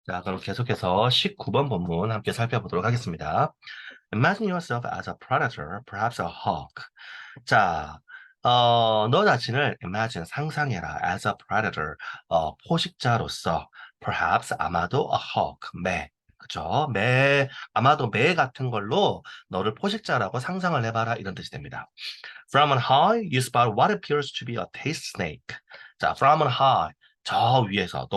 자, 그럼 계속해서 19번 본문 함께 살펴보도록 하겠습니다. Imagine yourself as a predator, perhaps a hawk. 자, 너 자신을 imagine, 상상해라. as a predator, 포식자로서, perhaps, 아마도 a hawk, 매. 그죠? 아마도 매 같은 걸로 너를 포식자라고 상상을 해봐라. 이런 뜻이 됩니다. From on high, you spot what appears to be a taste snake. 자, from on high, 저 위에서,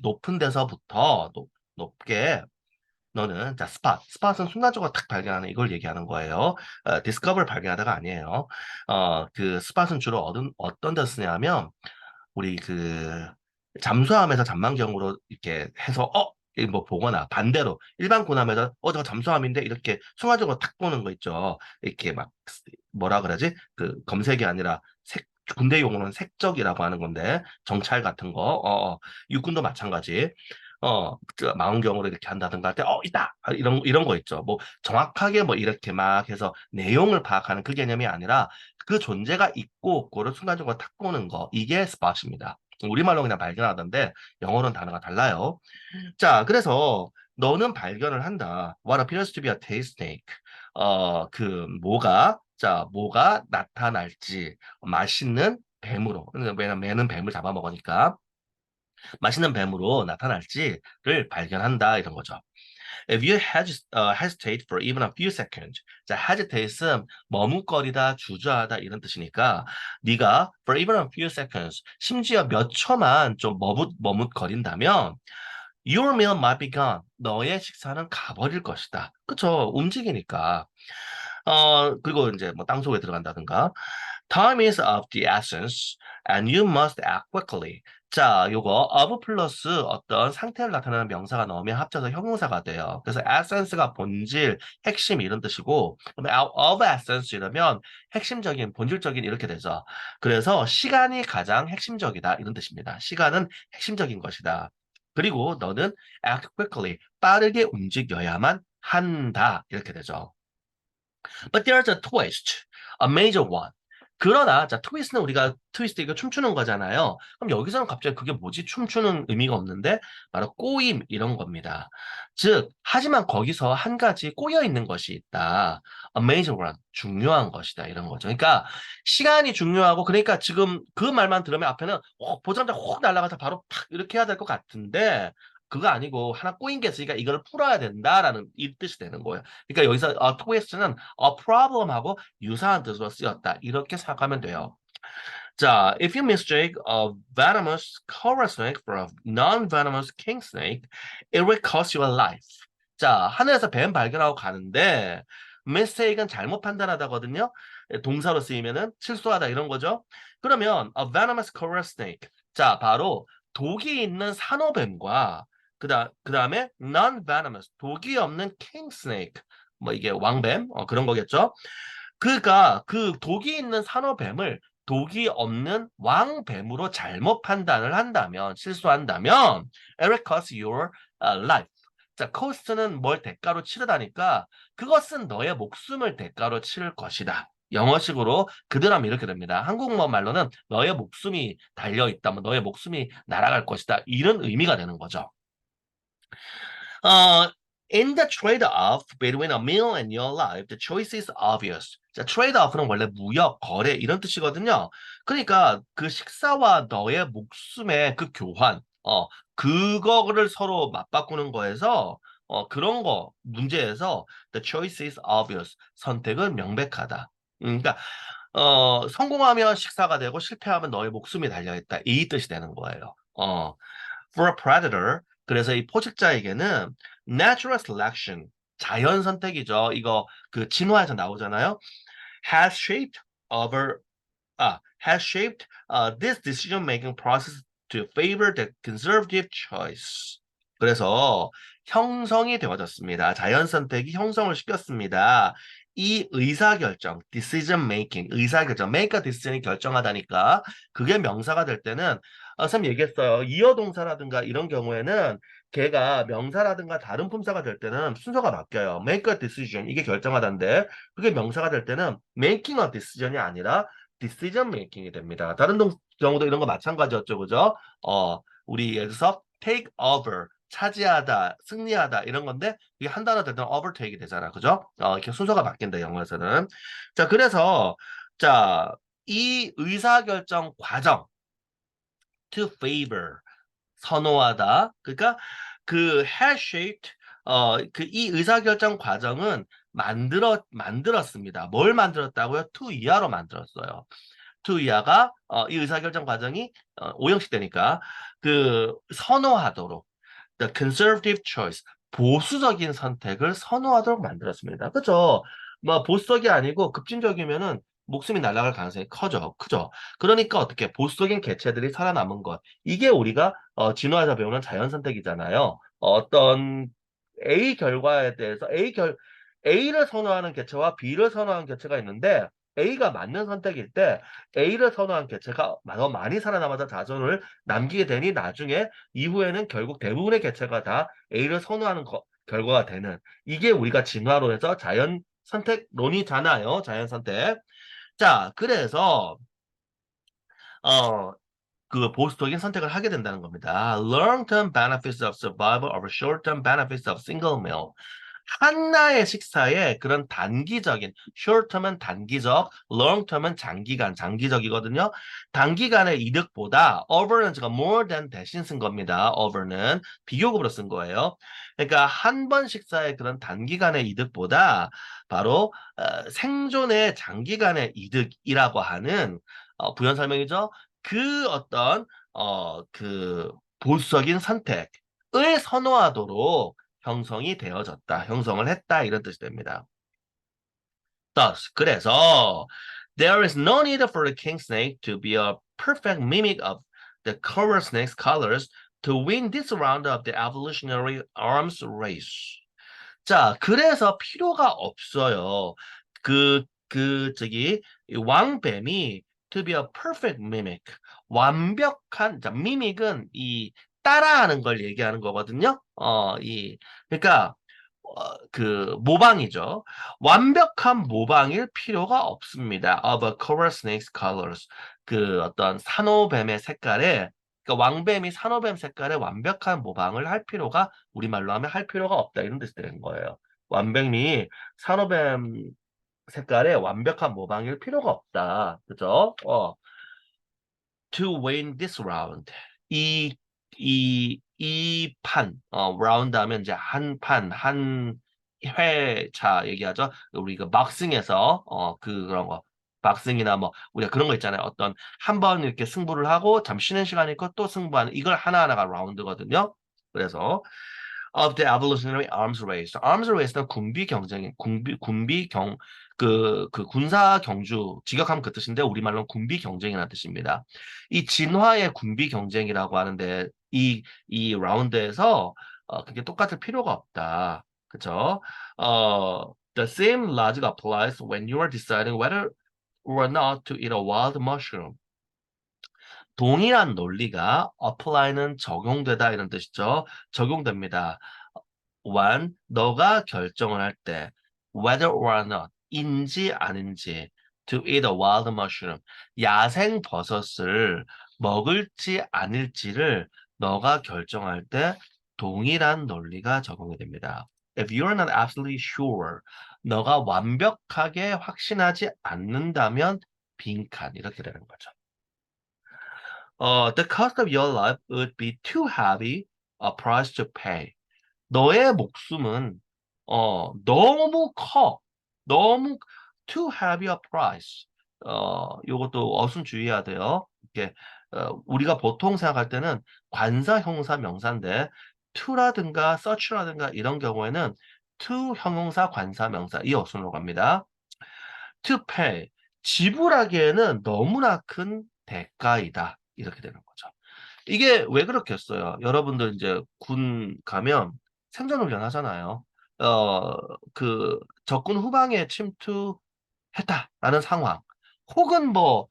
높은 데서부터, 높게, 너는 자 스팟은 순간적으로 탁 발견하는 이걸 얘기하는 거예요. 디스커버를 발견하다가 아니에요. 그 스팟은 주로 어떤 데 쓰냐면 우리 그 잠수함에서 잠만경으로 이렇게 해서 이뭐 보거나 반대로 일반 군함에서 저거 잠수함인데 이렇게 순간적으로 탁 보는 거 있죠. 이렇게 막 뭐라 그러지? 그 검색이 아니라 군대 용어는 색적이라고 하는 건데 정찰 같은 거 육군도 마찬가지. 망원경으로 이렇게 한다든가 할 때, 있다! 이런 거 있죠. 뭐, 정확하게 뭐, 이렇게 막 해서 내용을 파악하는 그 개념이 아니라 그 존재가 있고 없고를 순간적으로 탁 보는 거. 이게 스팟입니다. 우리말로 그냥 발견하던데, 영어로는 단어가 달라요. 자, 그래서 너는 발견을 한다. What appears to be a taste snake. 뭐가 나타날지, 맛있는 뱀으로. 왜냐면 매는 뱀을 잡아먹으니까. 맛있는 뱀으로 나타날지를 발견한다 이런 거죠. If you hesitate for even a few seconds, 자, hesitate은 머뭇거리다, 주저하다 이런 뜻이니까 네가 for even a few seconds, 심지어 몇 초만 좀 머뭇거린다면 your meal might be gone. 너의 식사는 가버릴 것이다. 그쵸? 움직이니까. 그리고 이제 뭐 땅속에 들어간다든가. Time is of the essence and you must act quickly. 자, 요거 of 플러스 어떤 상태를 나타내는 명사가 나오면 합쳐서 형용사가 돼요. 그래서 essence가 본질, 핵심 이런 뜻이고, 그다음에 of essence 이러면 핵심적인, 본질적인 이렇게 되죠. 그래서 시간이 가장 핵심적이다 이런 뜻입니다. 시간은 핵심적인 것이다. 그리고 너는 act quickly, 빠르게 움직여야만 한다 이렇게 되죠. But there's a twist, a major one. 그러나 자 트위스트는 우리가 트위스트 이거 춤추는 거잖아요. 그럼 여기서는 갑자기 그게 뭐지? 춤추는 의미가 없는데 바로 꼬임 이런 겁니다. 즉 하지만 거기서 한 가지 꼬여 있는 것이 있다. A major one, 중요한 것이다 이런 거죠. 그러니까 시간이 중요하고 그러니까 지금 그 말만 들으면 앞에는 보자마자 확 날아가서 바로 팍 이렇게 해야 될 것 같은데 그거 아니고 하나 꼬인 게 있으니까 이걸 풀어야 된다라는 이 뜻이 되는 거예요. 그러니까 여기서 twist는 a problem하고 유사한 뜻으로 쓰였다. 이렇게 생각하면 돼요. 자, if you mistake a venomous coral snake for a non-venomous king snake, it will cost you a life. 자, 하늘에서 뱀 발견하고 가는데 mistake은 잘못 판단하다거든요. 동사로 쓰이면은 실수하다 이런 거죠. 그러면 a venomous coral snake. 자, 바로 독이 있는 산호뱀과 그다음에 non-venomous 독이 없는 king snake. 뭐 이게 왕뱀 그런 거겠죠. 그러니까 그 독이 있는 산호뱀을 독이 없는 왕뱀으로 잘못 판단을 한다면, 실수한다면, it will cost your life. 자, cost는 뭘 대가로 치르다니까 그것은 너의 목숨을 대가로 치를 것이다. 영어식으로 그들하면 이렇게 됩니다. 한국어 말로는 너의 목숨이 달려있다, 뭐 너의 목숨이 날아갈 것이다. 이런 의미가 되는 거죠. 어, in the trade-off between a meal and your life, the choice is obvious. 자, trade-off는 원래 무역, 거래 이런 뜻이거든요. 그러니까 그 식사와 너의 목숨의 그 교환, 그거를 서로 맞바꾸는 거에서 그런 거 문제에서 the choice is obvious. 선택은 명백하다. 그러니까 성공하면 식사가 되고 실패하면 너의 목숨이 달려있다. 이 뜻이 되는 거예요. For a predator, 그래서 이 포식자에게는 natural selection, 자연 선택이죠. 이거 그 진화에서 나오잖아요. has shaped our has shaped this decision-making process to favor the conservative choice. 그래서 형성이 되어졌습니다. 자연 선택이 형성을 시켰습니다. 이 의사결정, decision making, 의사결정, make a decision이 결정하다니까 그게 명사가 될 때는 선생님 얘기했어요. 이어동사라든가 이런 경우에는 걔가 명사라든가 다른 품사가 될 때는 순서가 바뀌어요. make a decision 이게 결정하다인데 그게 명사가 될 때는 making a decision이 아니라 decision making이 됩니다. 다른 경우도 이런 거 마찬가지였죠, 그죠? 우리 예를 들어서 take over 차지하다, 승리하다 이런 건데 이게 한 단어 될 때는 overtake이 되잖아. 그죠? 이렇게 순서가 바뀐다, 영어에서는. 자, 그래서 자, 이 의사결정 과정 to favor 선호하다. 그러니까 그 hair-shaped 그 이 의사결정 과정은 만들었습니다. 뭘 만들었다고요? to 이하로 만들었어요. to 이하가 이 의사결정 과정이 오형식 되니까 그 선호하도록 the conservative choice 보수적인 선택을 선호하도록 만들었습니다. 그죠? 뭐 보수적이 아니고 급진적이면은 목숨이 날아갈 가능성이 크죠. 그러니까 어떻게 보수적인 개체들이 살아남은 것 이게 우리가 진화에서 배우는 자연 선택이잖아요. 어떤 A 결과에 대해서 A를 선호하는 개체와 B를 선호하는 개체가 있는데 A가 맞는 선택일 때 A를 선호한 개체가 더 많이 살아남아서 자손을 남기게 되니 나중에 이후에는 결국 대부분의 개체가 다 A를 선호하는 결과가 되는 이게 우리가 진화로 해서 자연 선택론이잖아요. 자연 선택. 자, 그래서 어, 그 보수적인 선택을 하게 된다는 겁니다. Long-term benefits of survival over short-term benefits of single meal. 한나의 식사에 그런 단기적인 short-term은 단기적, long-term은 장기간, 장기적이거든요. 단기간의 이득보다 over는 제가 more than 대신 쓴 겁니다. over는 비교급으로 쓴 거예요. 그러니까 한 번 식사의 그런 단기간의 이득보다 바로 생존의 장기간의 이득이라고 하는 부연 설명이죠. 그 어떤 그 보수적인 선택을 선호하도록 형성이 되어졌다. 형성을 했다. 이런 뜻이 됩니다. Thus, 그래서 there is no need for the king snake to be a perfect mimic of the coral snake's colors to win this round of the evolutionary arms race. 자, 그래서 필요가 없어요. 이 왕뱀이 to be a perfect mimic. 완벽한, 자, mimic은 이 따라하는 걸 얘기하는 거거든요. 그러니까, 그 모방이죠. 완벽한 모방일 필요가 없습니다. Of a coral snake's colors. 그 어떤 산호뱀의 색깔에 그러니까 왕뱀이 산호뱀 색깔에 완벽한 모방을 할 필요가 우리말로 하면 할 필요가 없다 이런 뜻이 되는 거예요. 왕뱀이 산호뱀 색깔에 완벽한 모방일 필요가 없다. 그죠? To win this round. 이 판, 라운드 하면 이제 한 판, 한 회차 얘기하죠. 우리 그 박싱에서, 그런 거. 박싱이나 뭐, 우리가 그런 거 있잖아요. 어떤 한 번 이렇게 승부를 하고 잠시 쉬는 시간이 있고 또 승부하는 이걸 하나하나가 라운드거든요. 그래서, of the evolutionary arms race. arms race는 그 군사 경주, 직역하면 그 뜻인데, 우리말로는 군비 경쟁이라는 뜻입니다. 이 진화의 군비 경쟁이라고 하는데, 이 라운드에서, 그게 똑같을 필요가 없다. 그쵸? The same logic applies when you are deciding whether or not to eat a wild mushroom. 동일한 논리가 apply는 적용되다 이런 뜻이죠. 적용됩니다. when 너가 결정을 할 때 whether or not 인지 아닌지 to eat a wild mushroom 야생 버섯을 먹을지 아닐지를 너가 결정할 때 동일한 논리가 적용이 됩니다. If you're not absolutely sure 너가 완벽하게 확신하지 않는다면 빈칸 이렇게 되는 거죠. The cost of your life would be too heavy a price to pay. 너의 목숨은 너무 커. 너무 too heavy a price. 요것도 어순 주의해야 돼요. 이렇게 우리가 보통 생각할 때는 관사, 형용사, 명사인데 to라든가 such라든가 이런 경우에는 to 형용사, 관사, 명사 이 어순으로 갑니다. to pay 지불하기에는 너무나 큰 대가이다. 이렇게 되는 거죠. 이게 왜 그렇겠어요? 여러분들 이제 군 가면 생존 훈련 하잖아요. 그 적군 후방에 침투했다라는 상황, 혹은 뭐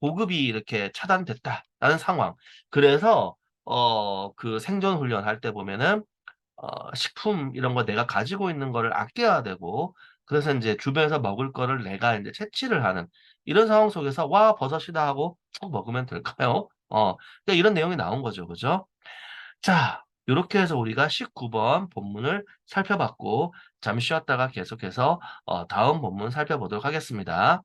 보급이 이렇게 차단됐다라는 상황. 그래서 그 생존 훈련 할 때 보면은 식품 이런 거 내가 가지고 있는 거를 아껴야 되고, 그래서 이제 주변에서 먹을 거를 내가 이제 채취를 하는 이런 상황 속에서 와, 버섯이다 하고 먹으면 될까요? 그러니까 이런 내용이 나온 거죠. 그죠? 자, 이렇게 해서 우리가 19번 본문을 살펴봤고 잠시 쉬었다가 계속해서 다음 본문 살펴보도록 하겠습니다.